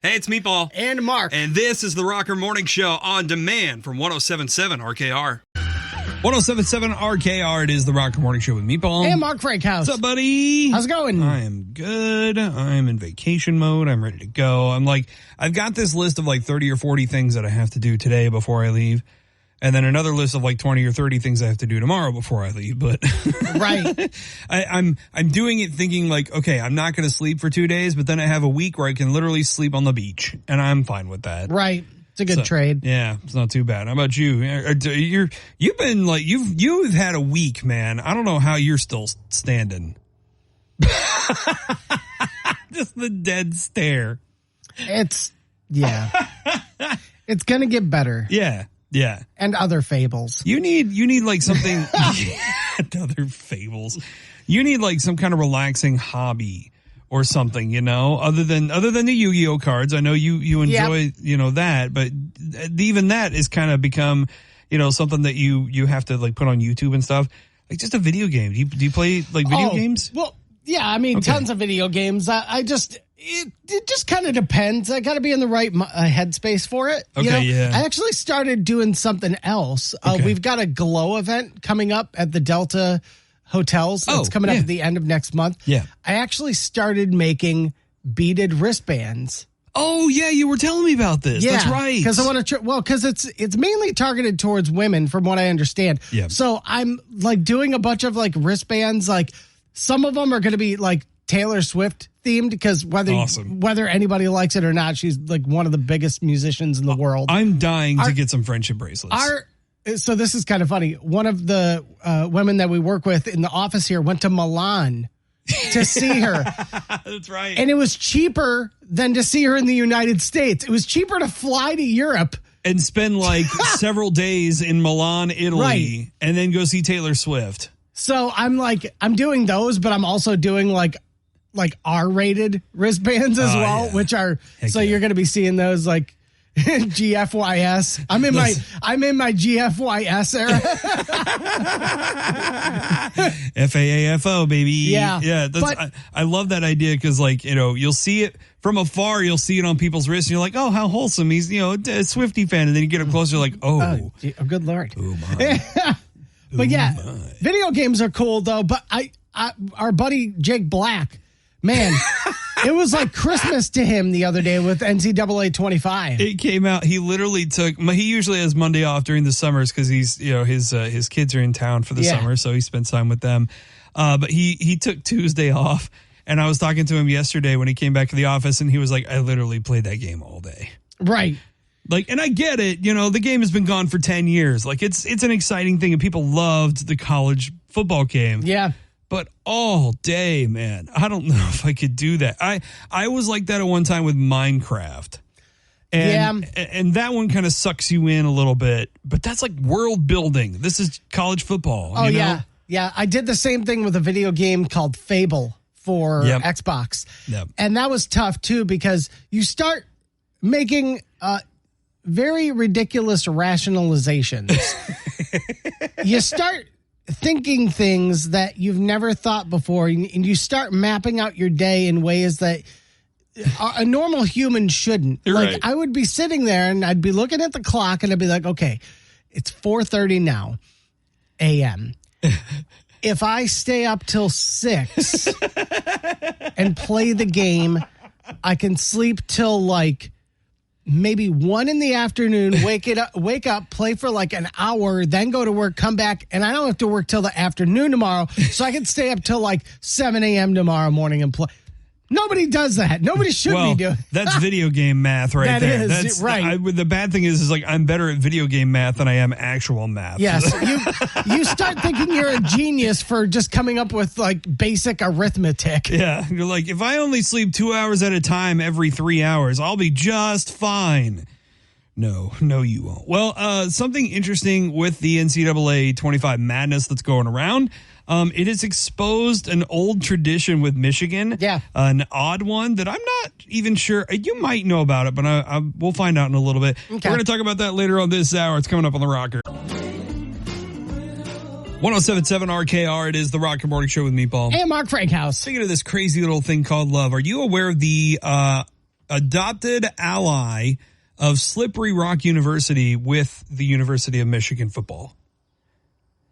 Hey, it's Meatball. And Mark. And this is the Rocker Morning Show on demand from 107.7 RKR. 107.7 RKR, it is the Rocker Morning Show with Meatball. And Mark Frankhouse. What's up, buddy? How's it going? I am good. I'm in vacation mode. I'm ready to go. I've got this list of 30 or 40 things that I have to do today before I leave. And then another list of 20 or 30 things I have to do tomorrow before I leave. But right. I'm doing it thinking okay, I'm not going to sleep for 2 days, but then I have a week where I can literally sleep on the beach, and I'm fine with that. Right. It's a good trade. Yeah, it's not too bad. How about you? You've been you've had a week, man. I don't know how you're still standing. Just the dead stare. It's it's going to get better. Yeah. Yeah. And other fables. You need something other fables. You need some kind of relaxing hobby or something, other than the Yu-Gi-Oh cards. I know you enjoy, that, but even that is kind of become, something that you have to put on YouTube and stuff. Just a video game. Do you play video games? Well, yeah, I mean, tons of video games. It just kind of depends. I got to be in the right headspace for it. Okay, yeah. I actually started doing something else. We've got a glow event coming up at the Delta Hotels. It's coming up at the end of next month. Yeah. I actually started making beaded wristbands. Oh, yeah, you were telling me about this. Yeah, that's right. Because I want to because it's mainly targeted towards women from what I understand. Yeah. So I'm doing a bunch of wristbands. Some of them are going to be Taylor Swift themed because whether anybody likes it or not, she's one of the biggest musicians in the world. I'm dying to get some friendship bracelets. So this is kind of funny. One of the women that we work with in the office here went to Milan to see her. That's right. And it was cheaper than to see her in the United States. It was cheaper to fly to Europe and spend several days in Milan, Italy, right, and then go see Taylor Swift. So I'm doing those, but I'm also doing R-rated wristbands as well, yeah. which are you're going to be seeing those GFYS. I'm in my GFYS era. FAAFO, baby. Yeah. I love that idea because you'll see it from afar. You'll see it on people's wrists, and you're like, oh, how wholesome. He's a Swiftie fan, and then you get up closer, you're like, oh, good Lord. Oh my. But video games are cool though. But our buddy Jake Black, man, it was like Christmas to him the other day with NCAA 25. It came out. He literally he usually has Monday off during the summers because he's, his kids are in town for the summer. So he spends time with them. But he took Tuesday off, and I was talking to him yesterday when he came back to the office, and he was like, I literally played that game all day. Right. And I get it, the game has been gone for 10 years. It's an exciting thing, and people loved the college football game. Yeah. But all day, man, I don't know if I could do that. I was like that at one time with Minecraft. And that one kind of sucks you in a little bit. But that's world building. This is college football. Oh, yeah. Yeah, I did the same thing with a video game called Fable for Xbox. Yep. And that was tough, too, because you start making very ridiculous rationalizations. You start thinking things that you've never thought before, and you start mapping out your day in ways that a normal human shouldn't. Right. I would be sitting there and I'd be looking at the clock and I'd be like, okay, it's 4:30 now a.m. If I stay up till 6 and play the game, I can sleep till maybe 1 in the afternoon, wake up, play for an hour, then go to work, come back, and I don't have to work till the afternoon tomorrow, so I can stay up till 7 a.m. tomorrow morning and play. Nobody does that. Nobody should be doing. That's video game math right there. That's right. The bad thing is I'm better at video game math than I am actual math. Yes, you start thinking you're a genius for just coming up with basic arithmetic. Yeah, you're if I only sleep 2 hours at a time every 3 hours, I'll be just fine. No, you won't. Well, something interesting with the NCAA 25 madness that's going around. It has exposed an old tradition with Michigan. Yeah. An odd one that I'm not even sure. You might know about it, but we'll find out in a little bit. Okay. We're going to talk about that later on this hour. It's coming up on the Rocker. 107.7 RKR. It is the Rocker Morning Show with Meatball. And Mark Frankhouse. Speaking of this crazy little thing called love, are you aware of the adopted ally of Slippery Rock University with the University of Michigan football.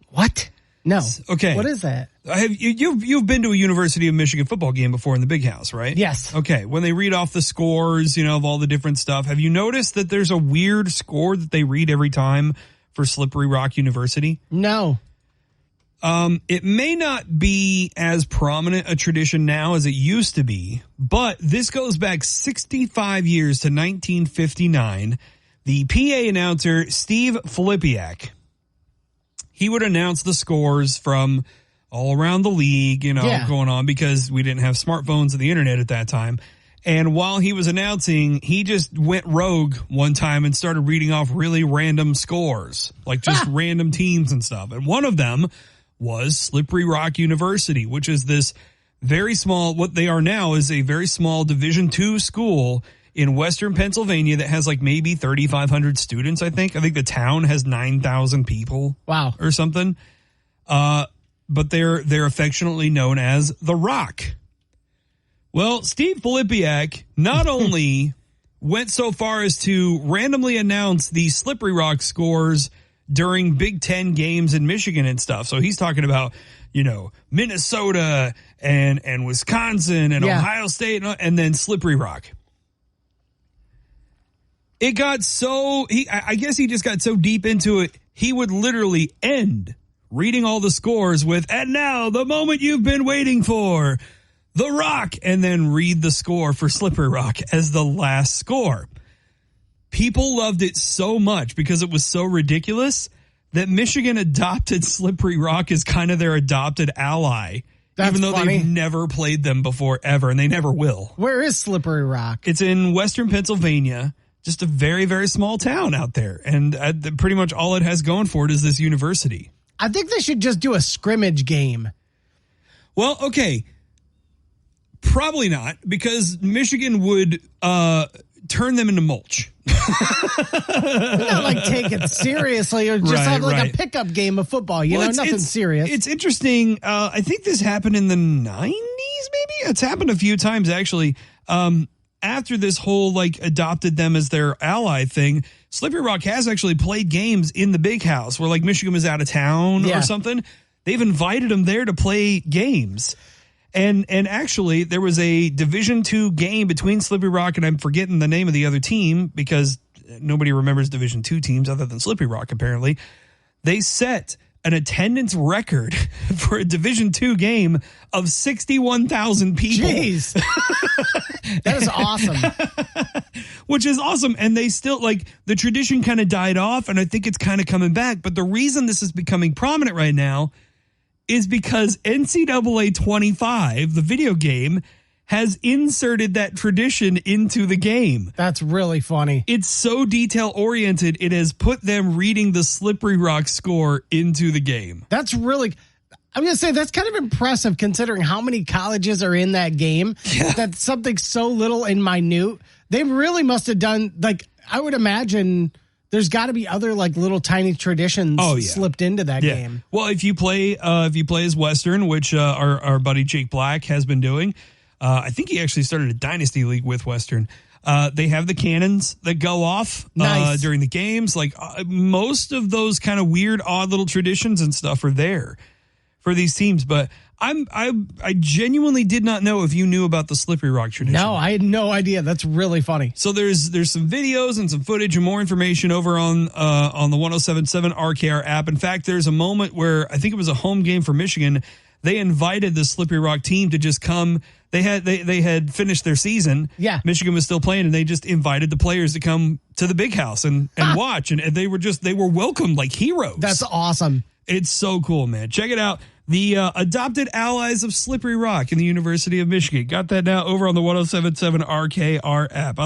What? No. Okay. What is that? You've been to a University of Michigan football game before in the Big House, right? Yes. Okay. When they read off the scores, of all the different stuff, have you noticed that there's a weird score that they read every time for Slippery Rock University? No. It may not be as prominent a tradition now as it used to be, but this goes back 65 years to 1959. The PA announcer, Steve Filipiak, he would announce the scores from all around the league, going on, because we didn't have smartphones and the internet at that time. And while he was announcing, he just went rogue one time and started reading off really random scores, like just random teams and stuff. And one of them was Slippery Rock University, which is this very small, what they are now is a very small Division II school in Western Pennsylvania that has like maybe 3,500 students, I think. I think the town has 9,000 people. Wow. Or something. But they're affectionately known as the Rock. Well, Steve Filipiak not only went so far as to randomly announce the Slippery Rock scores during Big Ten games in Michigan and stuff. So he's talking about, Minnesota and Wisconsin and Ohio State and then Slippery Rock. It got I guess he just got so deep into it, he would literally end reading all the scores with, and now the moment you've been waiting for, the Rock, and then read the score for Slippery Rock as the last score. People loved it so much because it was so ridiculous that Michigan adopted Slippery Rock as kind of their adopted ally. That's even though funny. They've never played them before ever, and they never will. Where is Slippery Rock? It's in Western Pennsylvania, just a very, very small town out there. And pretty much all it has going for it is this university. I think they should just do a scrimmage game. Well, okay. Probably not, because Michigan would turn them into mulch. Not like take it seriously or just have like a pickup game of football, nothing serious. It's interesting. I think this happened in the 90s, maybe? It's happened a few times, actually. After this whole, adopted them as their ally thing, Slippery Rock has actually played games in the Big House where, Michigan was out of town or something. They've invited them there to play games. And actually, there was a Division II game between Slippery Rock, and I'm forgetting the name of the other team because nobody remembers Division II teams other than Slippery Rock, apparently. They set an attendance record for a Division II game of 61,000 people. Jeez. That is awesome. Which is awesome. And they still, the tradition kind of died off, and I think it's kind of coming back. But the reason this is becoming prominent right now is because NCAA 25, the video game, has inserted that tradition into the game. That's really funny. It's so detail-oriented, it has put them reading the Slippery Rock score into the game. That's really... I'm going to say that's kind of impressive considering how many colleges are in that game. Yeah. That's something so little and minute. They really must have done, I would imagine... There's got to be other little tiny traditions slipped into that game. Well, if you play as Western, which our buddy Jake Black has been doing, I think he actually started a dynasty league with Western. They have the cannons that go off during the games. Most of those kind of weird, odd little traditions and stuff are there for these teams. But I genuinely did not know if you knew about the Slippery Rock tradition. No, I had no idea. That's really funny. So there's some videos and some footage and more information over on the 107.7 RKR app. In fact, there's a moment where I think it was a home game for Michigan. They invited the Slippery Rock team to just come. They had finished their season. Yeah. Michigan was still playing, and they just invited the players to come to the Big House and watch. And they were welcomed like heroes. That's awesome. It's so cool, man. Check it out. The adopted allies of Slippery Rock in the University of Michigan. Got that now over on the 107.7 RKR app.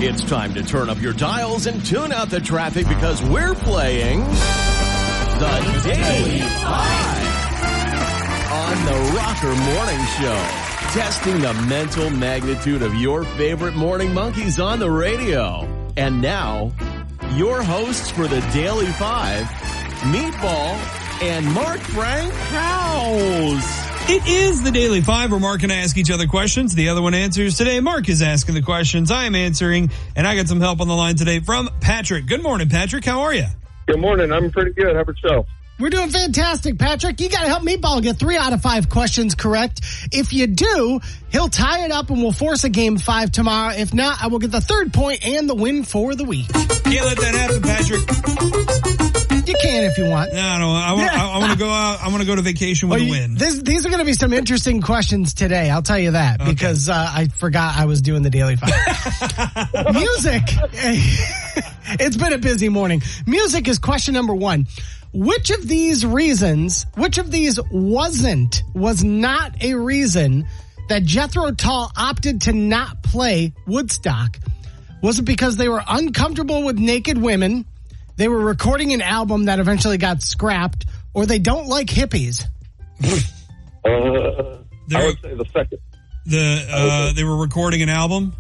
It's time to turn up your dials and tune out the traffic because we're playing the Daily 5 on the Rocker Morning Show. Testing the mental magnitude of your favorite morning monkeys on the radio. And now, your hosts for the Daily 5, Meatball and Mark Frank House. It is the Daily Five where Mark and I ask each other questions. The other one answers. Today, Mark is asking the questions. I am answering, and I got some help on the line today from Patrick. Good morning, Patrick. How are you? Good morning. I'm pretty good. How about yourself? We're doing fantastic, Patrick. You got to help Meatball get 3 out of 5 questions correct. If you do, he'll tie it up and we'll force a game 5 tomorrow. If not, I will get the 3rd point and the win for the week. Can't let that happen, Patrick. You can if you want. No, I want to go out. I want to go to vacation with a win. These are going to be some interesting questions today. I'll tell you that because I forgot I was doing the Daily Five. Music. It's been a busy morning. Music is question number 1. Which of these was not a reason that Jethro Tull opted to not play Woodstock? Was it because they were uncomfortable with naked women, they were recording an album that eventually got scrapped, or they don't like hippies? I would say the second. They were recording an album?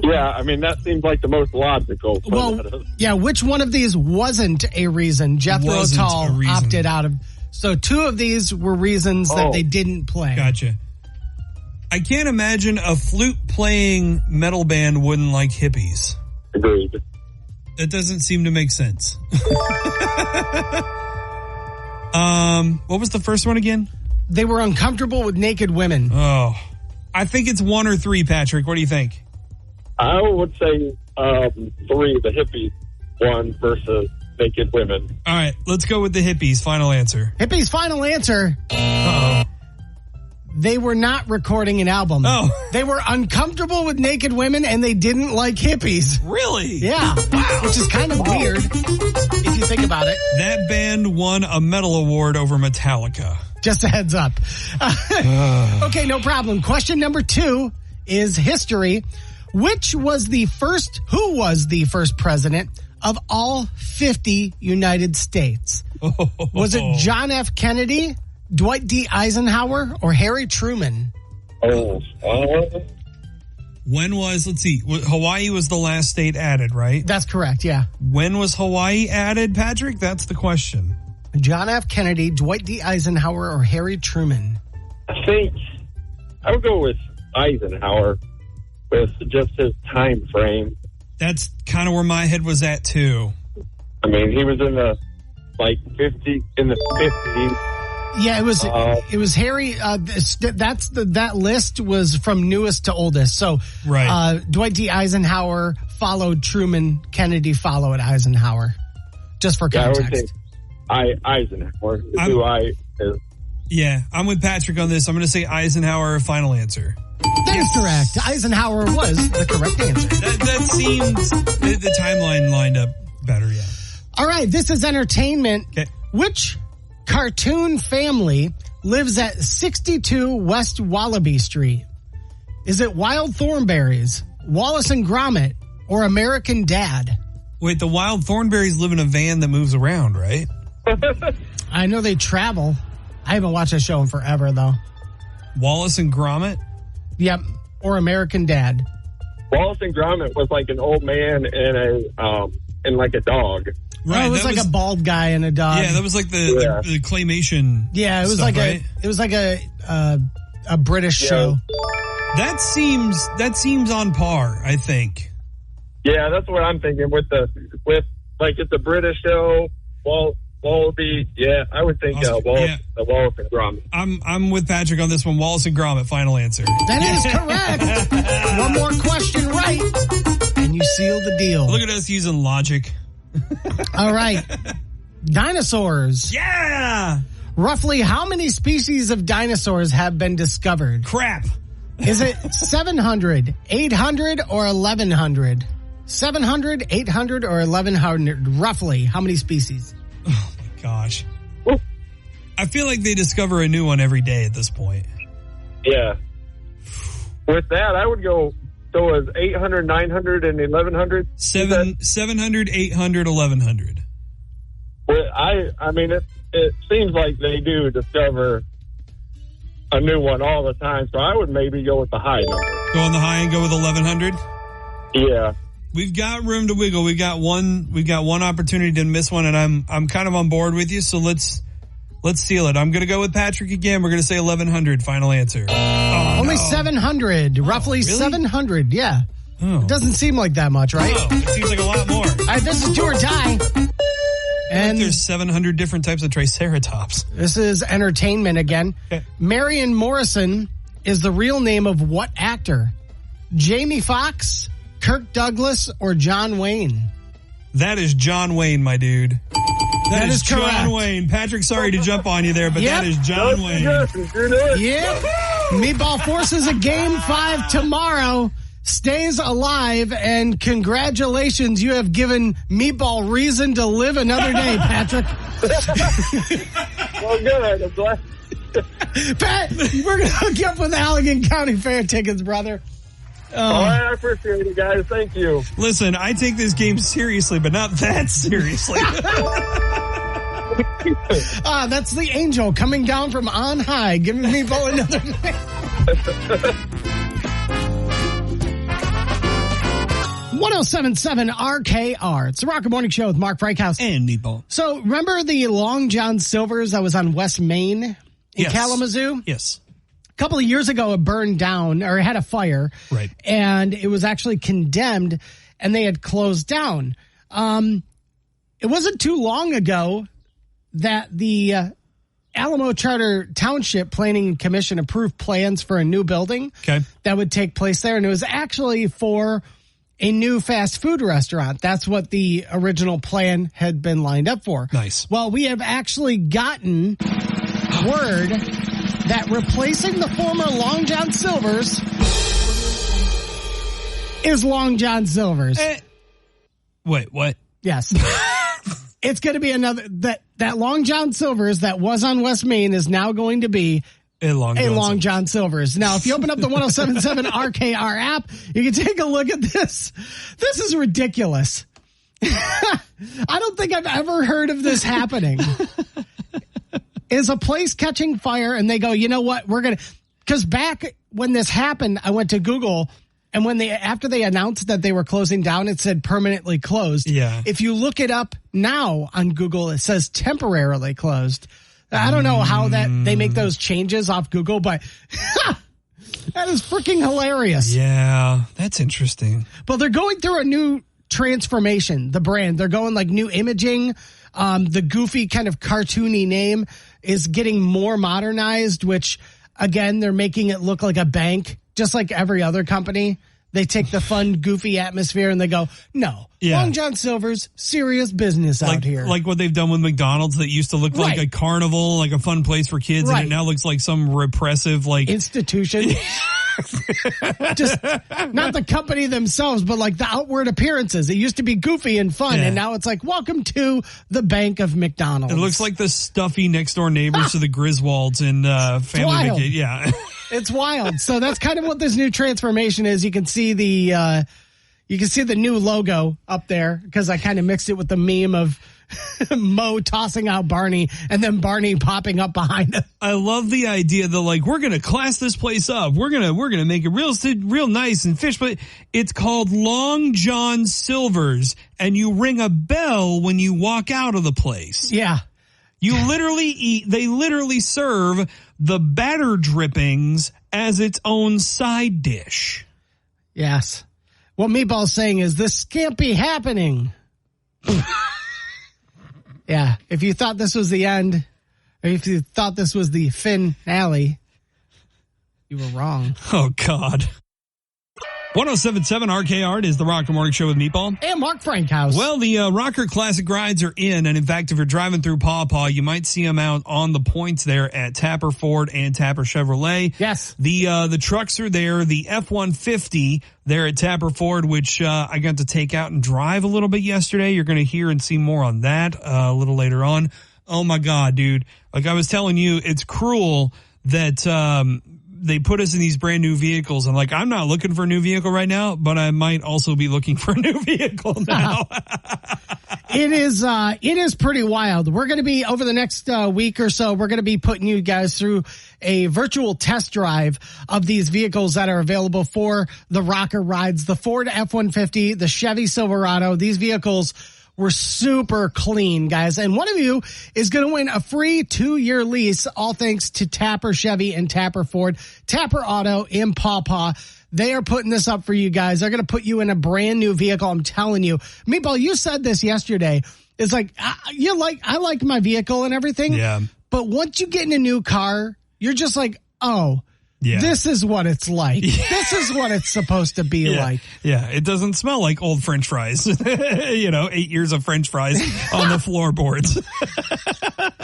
Yeah, I mean, that seems like the most logical. Well, yeah, which one of these wasn't a reason Jethro Tull opted out of? So 2 of these were reasons that they didn't play. Gotcha. I can't imagine a flute-playing metal band wouldn't like hippies. Agreed. That doesn't seem to make sense. What was the first one again? They were uncomfortable with naked women. Oh, I think it's 1 or 3, Patrick. What do you think? I would say 3, the hippie one versus naked women. All right, let's go with the hippies. Final answer. Hippies' final answer. Uh-oh. They were not recording an album. Oh. They were uncomfortable with naked women and they didn't like hippies. Really? Yeah. Wow. Which is kind of weird if you think about it. That band won a medal award over Metallica. Just a heads up. Okay, no problem. Question number 2 is history. Who was the first president of all 50 United States? Was it John F. Kennedy, Dwight D. Eisenhower, or Harry Truman? When was, let's see, Hawaii was the last state added, right? That's correct, yeah. When was Hawaii added, Patrick? That's the question. John F. Kennedy, Dwight D. Eisenhower, or Harry Truman? I think I would go with Eisenhower with just his time frame. That's kind of where my head was at, too. I mean, he was in the 50s. Yeah, it was Harry. That list was from newest to oldest. So, right. Dwight D. Eisenhower followed Truman. Kennedy followed Eisenhower. Just for context. Yeah, I would say Eisenhower is. Yeah, I'm with Patrick on this. I'm going to say Eisenhower. Final answer. That is correct. Eisenhower was the correct answer. That seems the timeline lined up better. Yeah. All right, this is entertainment. Okay. Which cartoon family lives at 62 West Wallaby Street? Is it Wild Thornberrys, Wallace and Gromit, or American Dad? Wait, the Wild Thornberrys live in a van that moves around, right? I know they travel. I haven't watched that show in forever, though. Wallace and Gromit? Yep, or American Dad. Wallace and Gromit was like an old man and like a dog. Right, it was like a bald guy and a dog. Yeah, that was like the claymation. Yeah, it was stuff, like a British show. That seems on par, I think. Yeah, that's what I'm thinking with it's a British show. Wallaby. Yeah, I would think the Wallace and Gromit. I'm with Patrick on this one. Wallace and Gromit. Final answer. That is correct. One more question right, and you seal the deal. Look at us using logic. All right. Dinosaurs. Yeah. Roughly how many species of dinosaurs have been discovered? Crap. Is it 700, 800, or 1,100? 700, 800, or 1,100? Roughly, how many species? Oh, my gosh. I feel like they discover a new one every day at this point. Yeah. With that, I would go... So is 800, 900, and 1,100? 700, 800, 1,100. Well, I mean, it seems like they do discover a new one all the time, so I would maybe go with the high number. Go on the high and go with 1,100? Yeah. We've got room to wiggle. We've got one opportunity to miss one, and I'm kind of on board with you, so let's Let's seal it. I'm going to go with Patrick again. We're going to say 1,100. Final answer. Oh, Only 700. Roughly really? 700. Yeah. Oh. It doesn't seem like that much, right? Oh, it seems like a lot more. All right, this is do or die. And there's 700 different types of Triceratops. This is entertainment again. Okay. Marion Morrison is the real name of what actor? Jamie Foxx, Kirk Douglas, or John Wayne? That is John Wayne, my dude. That is John correct. Wayne. Patrick, sorry to jump on you there, but Yep. that is John Wayne. Yep. Meatball forces a game 5 tomorrow. Stays alive, and congratulations, you have given Meatball reason to live another day, Patrick. Well, good. I'm glad. Pat, we're going to hook you up with Allegan County Fair tickets, brother. All right, I appreciate it, guys. Thank you. Listen, I take this game seriously, but not that seriously. That's the angel coming down from on high, giving Meatball another day. 107.7 RKR. It's the Rocker Morning Show with Mark Freikhouse. And Meatball. So, remember the Long John Silver's that was on West Main in Yes. Kalamazoo? Yes. A couple of years ago, it burned down, or it had a fire. Right. And it was actually condemned, and they had closed down. It wasn't too long ago that the Alamo Charter Township Planning Commission approved plans for a new building Okay. that would take place there. And it was actually for a new fast food restaurant. That's what the original plan had been lined up for. Nice. Well, we have actually gotten word that replacing the former Long John Silver's is Long John Silver's. Wait, what? Yes. It's going to be another, that Long John Silver's that was on West Main is now going to be A Long John Silver's. Now, if you open up the 107.7 RKR app, you can take a look at this. This is ridiculous. I don't think I've ever heard of this happening. Is a place catching fire and they go, you know what, we're going to, because back when this happened, I went to Google, and after they announced that they were closing down, it said permanently closed. Yeah. If you look it up now on Google, it says temporarily closed. I don't know how that they make those changes off Google, but that is freaking hilarious. Yeah, that's interesting. But they're going through a new transformation, the brand. They're going like new imaging. The goofy kind of cartoony name is getting more modernized, which again, they're making it look like a bank, just like every other company. They take the fun, goofy atmosphere and they go, no, Yeah. Long John Silver's serious business out here. Like what they've done with McDonald's that used to look like Right. a carnival, like a fun place for kids, Right. and it now looks like some repressive, like institution. Just not the company themselves, but like the outward appearances. It used to be goofy and fun, Yeah. and now it's like, welcome to the bank of McDonald's. it looks like the stuffy next door neighbors to the Griswolds in Family wild. Vacation. Yeah. It's wild. So that's kind of what this new transformation is. You can see the new logo up there because I kind of mixed it with the meme of Mo tossing out Barney and then Barney popping up behind him. I love the idea that like we're gonna class this place up. We're gonna make it real nice and fish, but it's called Long John Silver's, and you ring a bell when you walk out of the place. Yeah. You they literally serve the batter drippings as its own side dish. Yes. What Meatball's saying is this can't be happening. Yeah. If you thought this was the end, or if you thought this was the finale, you were wrong. Oh, God. 107.7 RKR is the Rocker Morning Show with Meatball. And Mark Frankhouse. Well, the Rocker Classic rides are in, and in fact, if you're driving through Paw Paw, you might see them out on the points there at Tapper Ford and Tapper Chevrolet. Yes. The trucks are there. The F-150 there at Tapper Ford, which I got to take out and drive a little bit yesterday. You're going to hear and see more on that a little later on. Oh, my God, dude. Like I was telling you, it's cruel that they put us in these brand new vehicles. And like, I'm not looking for a new vehicle right now, but I might also be looking for a new vehicle now. It is pretty wild. We're going to be over the next week or so, we're going to be putting you guys through a virtual test drive of these vehicles that are available for the Rocker rides, the Ford F-150, the Chevy Silverado. These vehicles We're super clean, guys. And one of you is going to win a free 2-year lease, all thanks to Tapper Chevy and Tapper Ford, Tapper Auto in Paw Paw. They are putting this up for you guys. They're going to put you in a brand new vehicle. I'm telling you. Meatball, you said this yesterday. It's like, I like my vehicle and everything. Yeah. But once you get in a new car, you're just like, oh, yeah. This is what it's like. This is what it's supposed to be like. Yeah, it doesn't smell like old French fries. 8 years of French fries on the floorboards.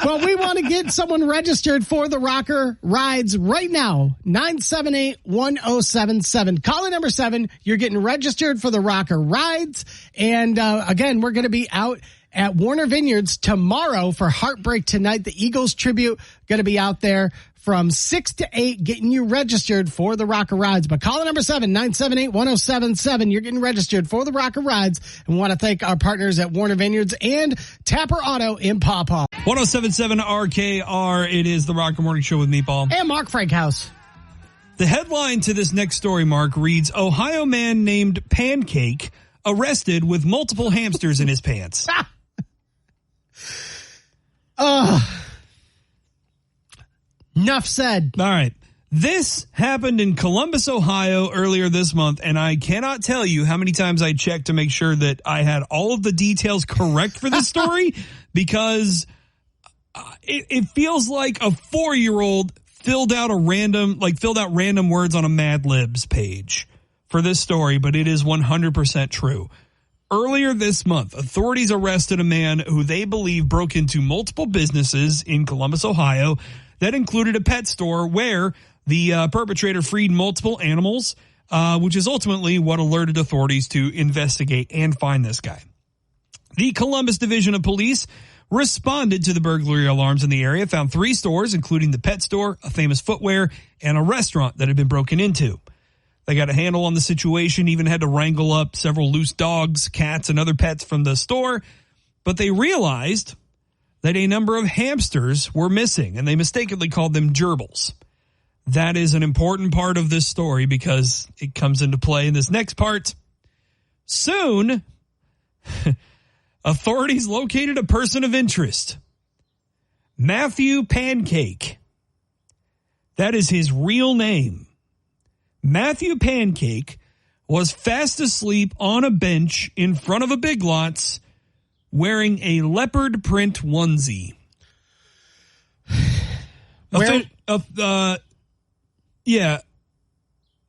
Well, we want to get someone registered for the Rocker Rides right now. 978-1077. Caller number 7, you're getting registered for the Rocker Rides. And again, we're going to be out at Warner Vineyards tomorrow for Heartbreak Tonight. The Eagles tribute going to be out there from 6 to 8, getting you registered for the Rocker Rides. But caller number 7, 978-1077. You're getting registered for the Rocker Rides. And want to thank our partners at Warner Vineyards and Tapper Auto in Paw Paw. 1077 RKR. It is the Rocker Morning Show with Meatball. And Mark Frankhouse. The headline to this next story, Mark, reads, Ohio man named Pancake arrested with multiple hamsters in his pants. Enough said. All right. This happened in Columbus, Ohio earlier this month, and I cannot tell you how many times I checked to make sure that I had all of the details correct for this story because it feels like a 4-year-old filled out random words on a Mad Libs page for this story, but it is 100% true. Earlier this month, authorities arrested a man who they believe broke into multiple businesses in Columbus, Ohio, that included a pet store where the perpetrator freed multiple animals, which is ultimately what alerted authorities to investigate and find this guy. The Columbus Division of Police responded to the burglary alarms in the area, found 3 stores, including the pet store, a famous footwear, and a restaurant that had been broken into. They got a handle on the situation, even had to wrangle up several loose dogs, cats, and other pets from the store, but they realized that a number of hamsters were missing, and they mistakenly called them gerbils. That is an important part of this story because it comes into play in this next part. Soon, authorities located a person of interest, Matthew Pancake. That is his real name. Matthew Pancake was fast asleep on a bench in front of a Big Lots wearing a leopard print onesie.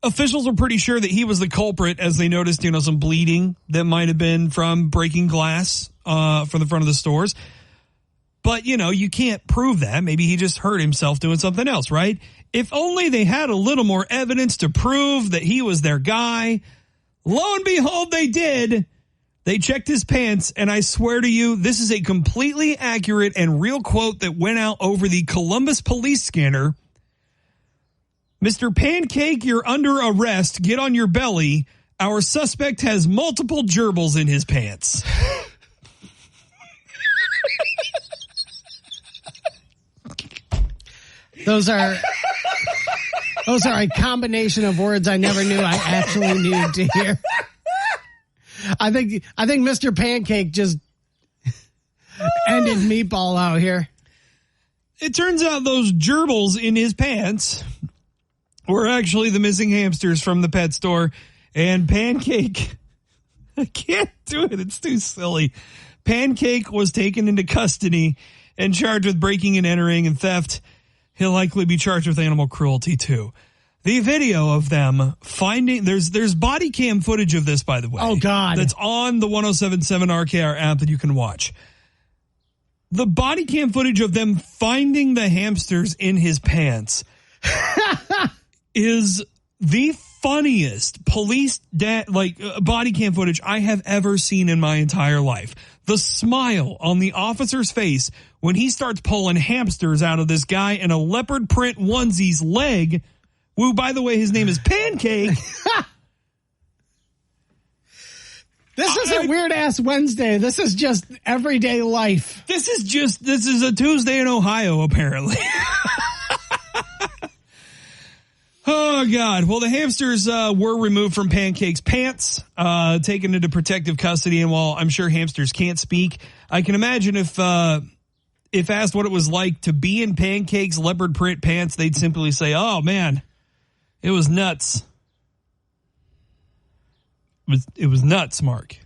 Officials were pretty sure that he was the culprit as they noticed, some bleeding that might have been from breaking glass from the front of the stores. But, you can't prove that. Maybe he just hurt himself doing something else, right? If only they had a little more evidence to prove that he was their guy. Lo and behold, they did. They checked his pants, and I swear to you, this is a completely accurate and real quote that went out over the Columbus police scanner. Mr. Pancake, you're under arrest. Get on your belly. Our suspect has multiple gerbils in his pants. Those are a combination of words I never knew I actually needed to hear. I think Mr. Pancake just ended Meatball out here. It turns out those gerbils in his pants were actually the missing hamsters from the pet store. And Pancake, I can't do it. It's too silly. Pancake was taken into custody and charged with breaking and entering and theft. He'll likely be charged with animal cruelty too. The video of them finding, there's body cam footage of this, by the way. Oh, God. That's on the 1077 RKR app that you can watch. The body cam footage of them finding the hamsters in his pants is the funniest police body cam footage I have ever seen in my entire life. The smile on the officer's face when he starts pulling hamsters out of this guy in a leopard print onesie's leg, who, by the way, his name is Pancake. This isn't Weird Ass Wednesday. This is just everyday life. This is a Tuesday in Ohio, apparently. Oh, God. Well, the Hamsters were removed from Pancake's pants, taken into protective custody. And while I'm sure hamsters can't speak, I can imagine if asked what it was like to be in Pancake's leopard print pants, they'd simply say, oh, man, it was nuts. It was nuts, Mark.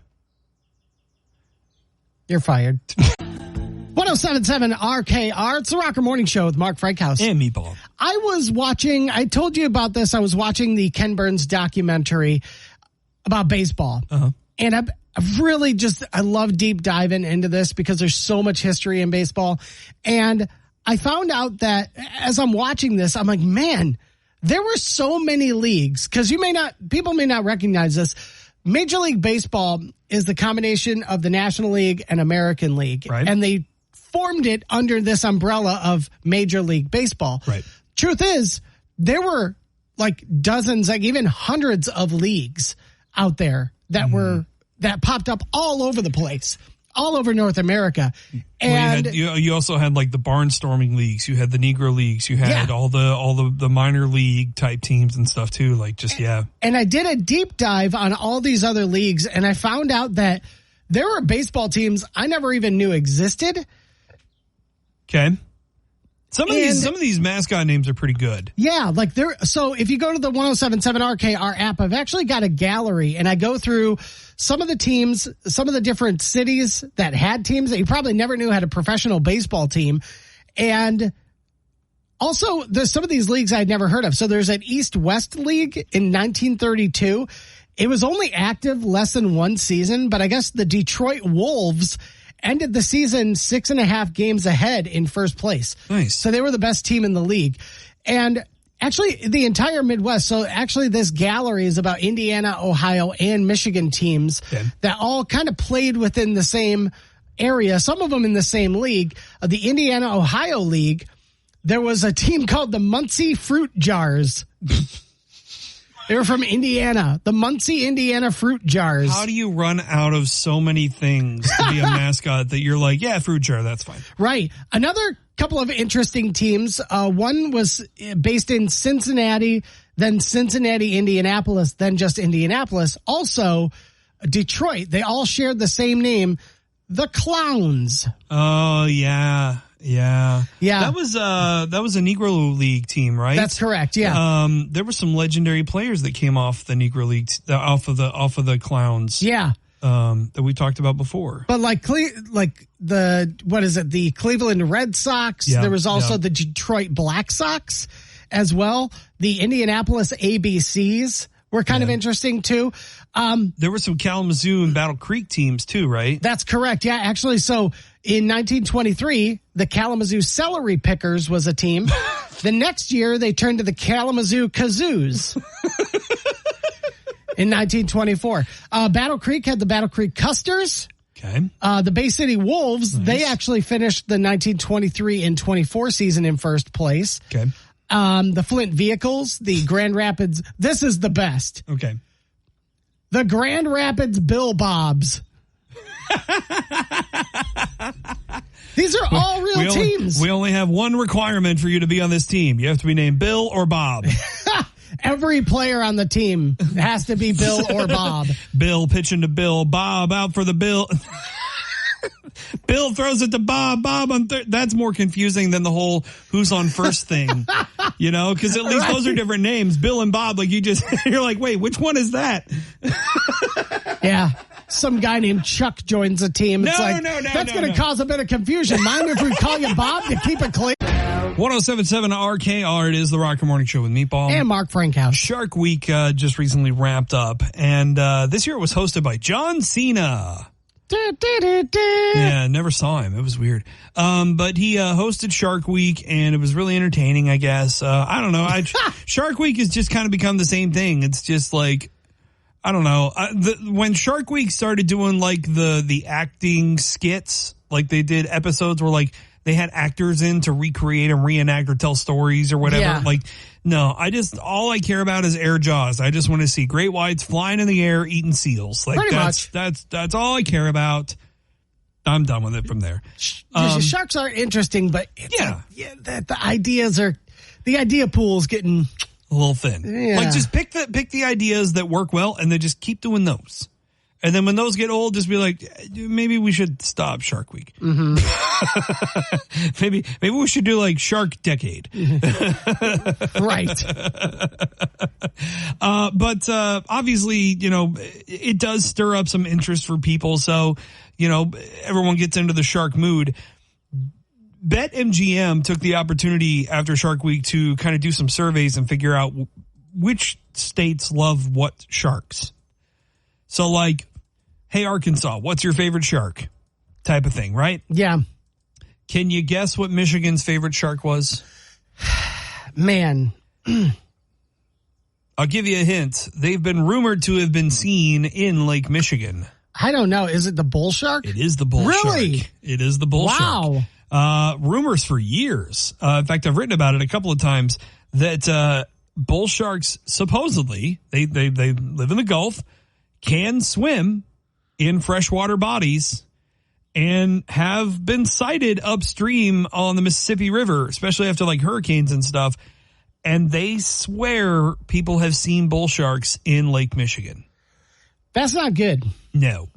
You're fired. 107.7 RKR. It's the Rocker Morning Show with Mark Frankhouse. And Meatball. I told you about this. I was watching the Ken Burns documentary about baseball. Uh-huh. And I've really I love deep diving into this because there's so much history in baseball. And I found out that as I'm watching this, I'm like, man, there were so many leagues, because people may not recognize this. Major League Baseball is the combination of the National League and American League. Right. And they formed it under this umbrella of Major League Baseball. Right. Truth is, there were like dozens, like even hundreds of leagues out there that that popped up all over the place, all over North America. And you also had like the barnstorming leagues. You had the Negro leagues. You had all the minor league type teams and stuff too. Like just, And I did a deep dive on all these other leagues, and I found out that there were baseball teams I never even knew existed. Okay. Some of these mascot names are pretty good. Yeah, like so if you go to the 107.7 RKR app, I've actually got a gallery, and I go through some of the teams, some of the different cities that had teams that you probably never knew had a professional baseball team. And also there's some of these leagues I'd never heard of. So there's an East-West League in 1932. It was only active less than one season, but I guess the Detroit Wolves ended the season 6.5 games ahead in first place. Nice. So they were the best team in the league. And actually the entire Midwest. So actually this gallery is about Indiana, Ohio, and Michigan teams that all kind of played within the same area. Some of them in the same league. The Indiana, Ohio League, there was a team called the Muncie Fruit Jars. They were from Indiana, the Muncie, Indiana Fruit Jars. How do you run out of so many things to be a mascot that you're like, yeah, fruit jar, that's fine. Right. Another couple of interesting teams. One was based in Cincinnati, then Cincinnati, Indianapolis, then just Indianapolis. Also, Detroit. They all shared the same name, the Clowns. Oh, yeah. Yeah. Yeah. That was a Negro League team, right? That's correct. Yeah. There were some legendary players that came off the Negro League, off of the Clowns. Yeah. That we talked about before. But the Cleveland Red Sox. Yeah, there was also the Detroit Black Sox as well. The Indianapolis ABCs were kind of interesting too. There were some Kalamazoo and Battle Creek teams too, right? That's correct. Yeah, actually. So in 1923, the Kalamazoo Celery Pickers was a team. The next year, they turned to the Kalamazoo Kazoos. In 1924, Battle Creek had the Battle Creek Custers. Okay. The Bay City Wolves, Nice. they actually finished the 1923 and 24 season in first place. Okay. The Flint Vehicles, the Grand Rapids. This is the best. Okay. The Grand Rapids Bill Bobs. These are all real teams. We only have one requirement for you to be on this team. You have to be named Bill or Bob. Every player on the team has to be Bill or Bob. Bill pitching to Bill. Bob out for the Bill. Bill throws it to Bob. Bob on third. That's more confusing than the whole who's on first thing, you know, because at least those are different names. Bill and Bob, like you're like, wait, which one is that? Yeah. Some guy named Chuck joins a team. It's that's going to cause a bit of confusion. Mind if we call you Bob to keep it clear? 107.7 RKR, it is the Rocker Morning Show with Meatball. And Mark Frankhouse. Shark Week just recently wrapped up, and this year it was hosted by John Cena. Yeah, never saw him. It was weird. But he hosted Shark Week, and it was really entertaining, I guess. I don't know. Shark Week has just kind of become the same thing. It's just like, I don't know. When Shark Week started doing like the acting skits, like they did episodes where like they had actors in to recreate and reenact or tell stories or whatever. Yeah. Like, no, all I care about is air jaws. I just want to see great whites flying in the air, eating seals. Like pretty much. That's all I care about. I'm done with it from there. Sharks are interesting, but it's the idea pool is getting a little thin. Yeah. Like just pick the ideas that work well and then just keep doing those. And then when those get old, just be like, maybe we should stop Shark Week. Mm-hmm. maybe we should do like Shark Decade. Right. But obviously, you know, it does stir up some interest for people. So, you know, everyone gets into the shark mood. BetMGM took the opportunity after Shark Week to kind of do some surveys and figure out which states love what sharks. So like, hey, Arkansas, what's your favorite shark? Type of thing, right? Yeah. Can you guess what Michigan's favorite shark was? Man. I'll give you a hint. They've been rumored to have been seen in Lake Michigan. I don't know. Is it the bull shark? It is the bull shark. Really? It is the bull shark. Wow. Rumors for years. In fact, I've written about it a couple of times that bull sharks supposedly, they live in the Gulf, can swim in freshwater bodies, and have been sighted upstream on the Mississippi River, especially after like hurricanes and stuff. And they swear people have seen bull sharks in Lake Michigan. That's not good. No.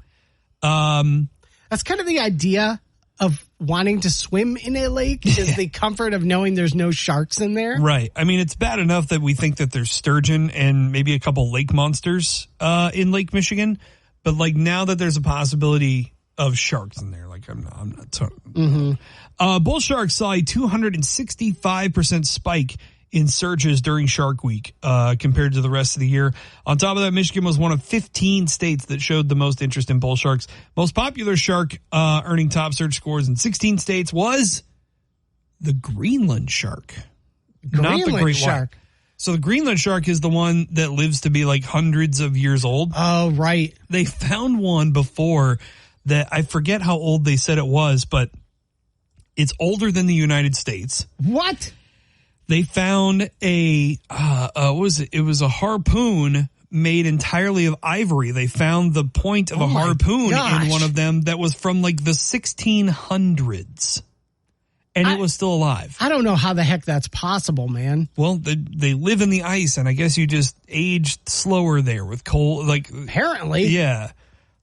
That's kind of the idea of wanting to swim in a lake is the comfort of knowing there's no sharks in there. Right. I mean, it's bad enough that we think that there's sturgeon and maybe a couple lake monsters in Lake Michigan. But like now that there's a possibility of sharks in there, like I'm not. Mm-hmm. Bull sharks saw a 265% spike in searches during Shark Week compared to the rest of the year. On top of that, Michigan was one of 15 states that showed the most interest in bull sharks. Most popular shark earning top search scores in 16 states was the Greenland shark, not the great shark. white. So the Greenland shark is the one that lives to be like hundreds of years old. Oh, right. They found one before that I forget how old they said it was, but it's older than the United States. What? They found it was a harpoon made entirely of ivory. They found the point of a harpoon in one of them that was from like the 1600s. And it was still alive. I don't know how the heck that's possible, man. Well, they live in the ice, and I guess you just aged slower there with cold. Like apparently, yeah.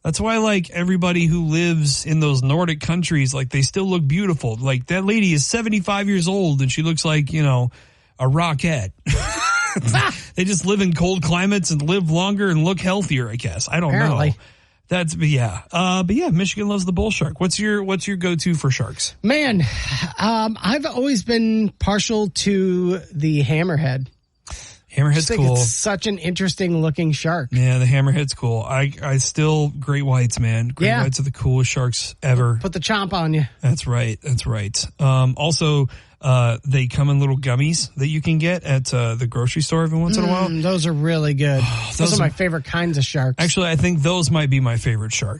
That's why, like, everybody who lives in those Nordic countries, like, they still look beautiful. Like, that lady is 75 years old, and she looks like, you know, a rockette. They just live in cold climates and live longer and look healthier, I guess. I don't know. But yeah, Michigan loves the bull shark. What's your go-to for sharks? Man, I've always been partial to the hammerhead. Hammerhead's cool. It's such an interesting looking shark. Yeah, the hammerhead's cool. I still great whites, man. Great whites are the coolest sharks ever. Put the chomp on you. That's right. Also, they come in little gummies that you can get at the grocery store every once in a while. Those are really good. Those are my favorite kinds of sharks. Actually, I think those might be my favorite sharks.